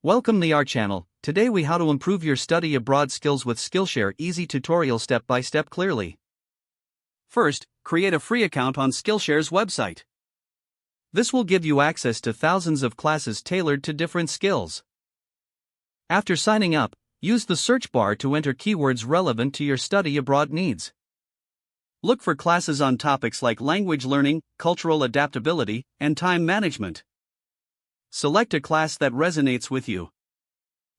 Welcome to our channel. Today we how to improve your study abroad skills with Skillshare easy tutorial step by step clearly. First, create a free account on Skillshare's website. This will give you access to thousands of classes tailored to different skills. After signing up, use the search bar to enter keywords relevant to your study abroad needs. Look for classes on topics like language learning, cultural adaptability, and time management. Select a class that resonates with you.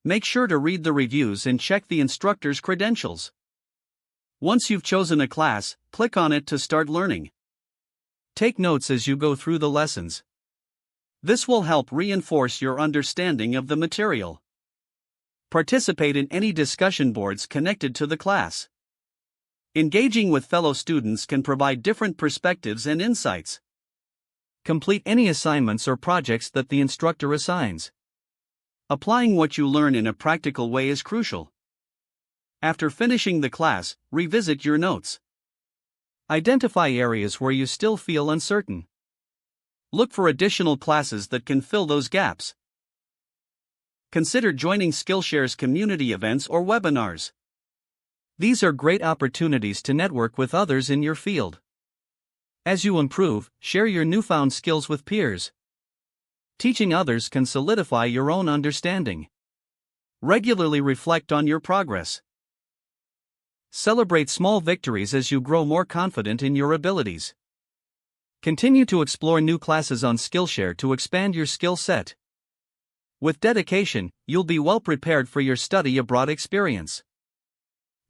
Make sure to read the reviews and check the instructor's credentials. Once you've chosen a class, click on it to start learning. Take notes as you go through the lessons. This will help reinforce your understanding of the material. Participate in any discussion boards connected to the class. Engaging with fellow students can provide different perspectives and insights. Complete any assignments or projects that the instructor assigns. Applying what you learn in a practical way is crucial. After finishing the class, revisit your notes. Identify areas where you still feel uncertain. Look for additional classes that can fill those gaps. Consider joining Skillshare's community events or webinars. These are great opportunities to network with others in your field. As you improve, share your newfound skills with peers. Teaching others can solidify your own understanding. Regularly reflect on your progress. Celebrate small victories as you grow more confident in your abilities. Continue to explore new classes on Skillshare to expand your skill set. With dedication, you'll be well prepared for your study abroad experience.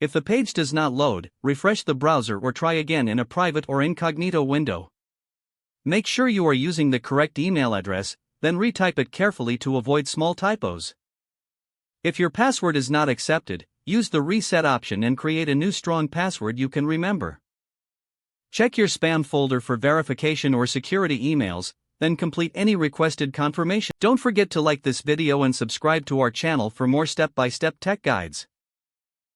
If the page does not load, refresh the browser or try again in a private or incognito window. Make sure you are using the correct email address, then retype it carefully to avoid small typos. If your password is not accepted, use the reset option and create a new strong password you can remember. Check your spam folder for verification or security emails, then complete any requested confirmation. Don't forget to like this video and subscribe to our channel for more step-by-step tech guides.